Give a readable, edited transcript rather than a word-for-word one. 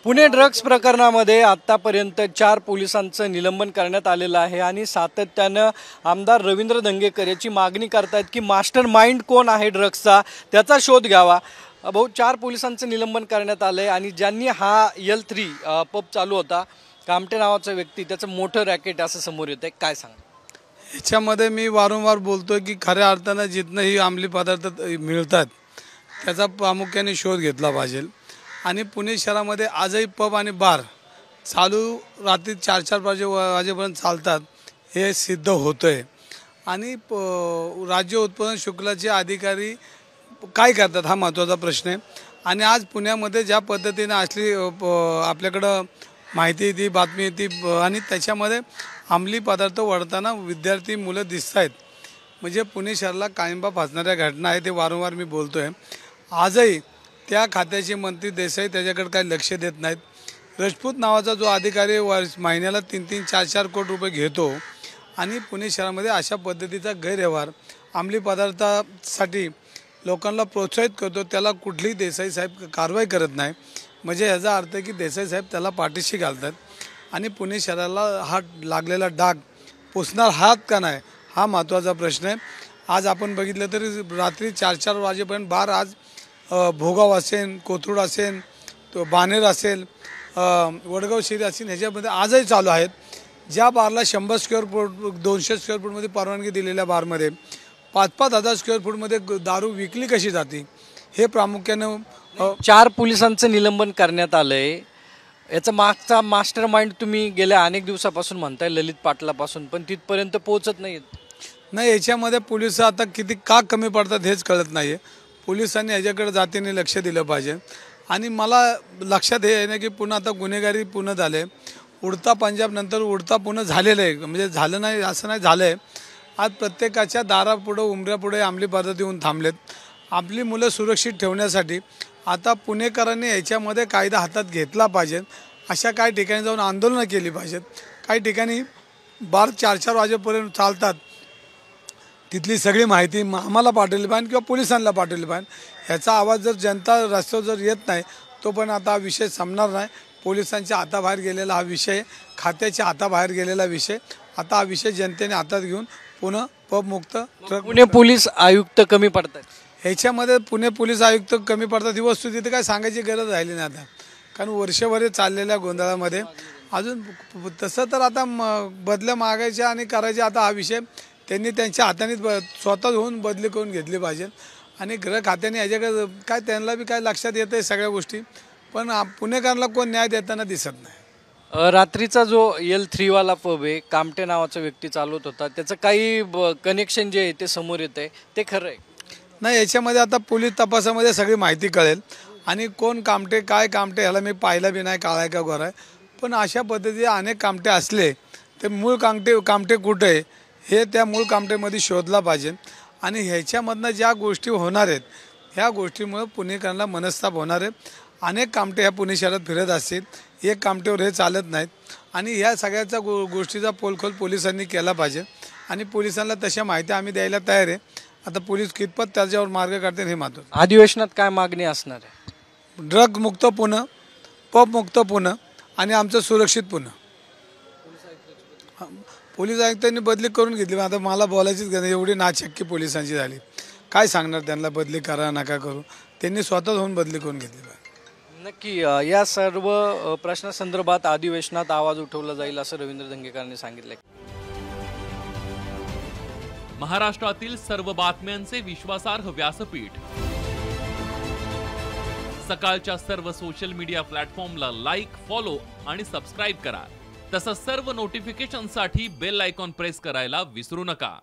Pune drugs प्रकरणामध्ये आतापर्यंत 4 पोलिसांचं निलंबन करण्यात आलेलं आहे आणि सातत्यानं आमदार रवींद्र धंगेकर याची मागणी करतात की मास्टर माइंड कोण आहे ड्रग्सचा त्याचा शोध घ्यावा। भाऊ 4 पोलिसांचं निलंबन करण्यात आलं आहे आणि ज्यांनी हा L3 पब चालू होता कामटे नावाचा व्यक्ती त्याचं मोठं रॅकेट असं समोर येतं काय सांगा। याच्यामध्ये मी वारंवार बोलतोय की खऱ्या अर्थानं जिथनंही अंमली पदार्थ मिळतात त्याचा प्रामुख्याने शोध घेतला पाहिजे आणि पुणे शहरामध्ये आजही पब आणि बार चालू रात्री 4-4 वाजेपर्यंत चालतात हे सिद्ध होतंय आणि राज्य उत्पादन शुल्काचे अधिकारी काय करतात हा महत्त्वाचा प्रश्न आहे। आणि आज पुण्यामध्ये ज्या पद्धतीने असली आपल्याकडं माहिती येते बातमी येते आणि त्याच्यामध्ये अंमली पदार्थ वाढताना विद्यार्थी मुलं दिसत आहेत म्हणजे पुणे शहराला काळिंबा फासणाऱ्या घटना आहे ते वारंवार मी बोलतोय। आजही त्या खात्याचे मंत्री देसाई त्याच्याकडे काही लक्ष देत नाहीत। राजपूत नावाचा जो अधिकारी महिन्याला 3-3, 4-4 कोटी रुपये घेतो आणि पुणे शहरामध्ये अशा पद्धतीचा गैरव्यवहार अंमली पदार्थासाठी लोकांना प्रोत्साहित करतो त्याला कुठलीही देसाई साहेब कारवाई करत नाही म्हणजे याचा अर्थ की देसाई साहेब त्याला पाठीशी घालतात आणि पुणे शहराला हा लागलेला डाग पुसणार हात का नाही हा महत्त्वाचा प्रश्न आहे। आज आपण बघितलं तरी रात्री 4-4 वाजेपर्यंत बार आज भोगाव असेल कोथरूड असेल तो बानेर असेल वडगाव शिरी असेल ह्याच्यामध्ये आजही चालू आहेत। ज्या बारला 100 स्क्वेअर फूट 200 स्क्वेअर फूटमध्ये परवानगी दिलेल्या बारमध्ये 5-5 हजार स्क्वेअर फूटमध्ये दारू विकली कशी जाते हे प्रामुख्यानं 4 पोलिसांचं निलंबन करण्यात आलंय। याचा मागचा मास्टर माइंड तुम्ही गेल्या अनेक दिवसापासून म्हणताय ललित पाटलापासून पण तिथपर्यंत पोहोचत नाही। याच्यामध्ये पोलिस आता किती का कमी पडतात हेच कळत नाही आहे। पोलिसांनी याच्याकडे जातीने लक्ष दिलं पाहिजे आणि मला लक्षात हे आहे ना की पुन्हा आता गुन्हेगारी पूर्ण झाले उडता पंजाब नंतर उडता पुणे झालेलं आहे म्हणजे झालं नाही असं नाही झालं आहे। आज प्रत्येकाच्या दारापुढं उमऱ्यापुढे अंमली पदार्थ येऊन थांबलेत। आपली मुलं सुरक्षित ठेवण्यासाठी आता पुणेकरांनी याच्यामध्ये कायदा हातात घेतला पाहिजे। अशा काही ठिकाणी जाऊन आंदोलनं केली पाहिजेत। काही ठिकाणी बार 4-4 वाजेपर्यंत चालतात तिथली सगळी माहिती आम्हाला पाठवली पाहिजे किंवा पोलिसांना पाठवली पाहिजे। ह्याचा आवाज जर जनता रस्त्यावर जर येत नाही तो पण आता हा विषय संपणार नाही। पोलिसांच्या हाताबाहेर गेलेला हा विषय खात्याच्या हाताबाहेर गेलेला विषय आता हा विषय जनतेने हातात घेऊन पुन्हा पब मुक्त पुणे पोलीस आयुक्त कमी पडतात ह्याच्यामध्ये पुणे पोलीस आयुक्त कमी पडतात ही वस्तू तिथे काय सांगायची गरज राहिली नाही आता कारण वर्षभर चाललेल्या गोंधळामध्ये अजून तसं तर आता बदल्या मागायच्या आणि करायच्या आता हा विषय त्यांनी त्यांच्या हाताने स्वतः होऊन बदली करून घेतली पाहिजे आणि गृह खात्याने याच्याकडे काय त्यांना बी काय लक्षात येतं आहे सगळ्या गोष्टी पण पुणेकरांना कोण न्याय देताना दिसत नाही। रात्रीचा जो L3 वाला पब आहे कामटे नावाचा व्यक्ती चालवत होता त्याचं काही कनेक्शन जे आहे ते समोर येत आहे ते खरं आहे नाही। याच्यामध्ये आता पोलीस तपासामध्ये सगळी माहिती कळेल आणि कोण कामटे काय कामटे ह्याला मी पाहिलं बी नाही काळा आहे का गोरा आहे पण अशा पद्धतीचे अनेक कामटे असले ते मूळ कामटे कुठे आहे हे त्या मूळ कामटेमध्ये शोधला पाहिजे आणि ह्याच्यामधनं ज्या गोष्टी होणार आहेत ह्या गोष्टीमुळे पुणेकरांना मनस्ताप होणार आहे। अनेक कामटे ह्या पुणे शहरात फिरत असतील एक कामटेवर हे चालत नाहीत आणि ह्या सगळ्याचा गोष्टीचा पोलखोल पोलिसांनी केला पाहिजे आणि पोलिसांना तशा माहिती आम्ही द्यायला तयार आहे। आता पोलीस कितपत त्याच्यावर मार्ग काढतील हे महत्त्वाचं। अधिवेशनात काय मागणी असणार आहे? ड्रग मुक्त पुणे पब मुक्त पुणे आणि आमचं सुरक्षित पुणे। पोलीस आयुक्तांनी बदली करून घेतली आता मला बोलायचीच गरज एवढी नाचक्की पोलिसांची झाली काय सांगणार त्यांना बदली करा नका करू त्यांनी स्वतः होऊन बदली करून घेतली। नक्की या सर्व प्रश्नासंदर्भात अधिवेशनात आवाज उठवला जाईल असं रवींद्र धंगेकरांनी सांगितलंय। महाराष्ट्रातील सर्व बातम्यांचे विश्वासार्ह व्यासपीठ सकाळच्या सर्व सोशल मीडिया प्लॅटफॉर्मला लाईक फॉलो आणि सबस्क्राईब करा तसंच सर्व नोटिफिकेशनसाठी बेल आयकॉन प्रेस करायला विसरू नका।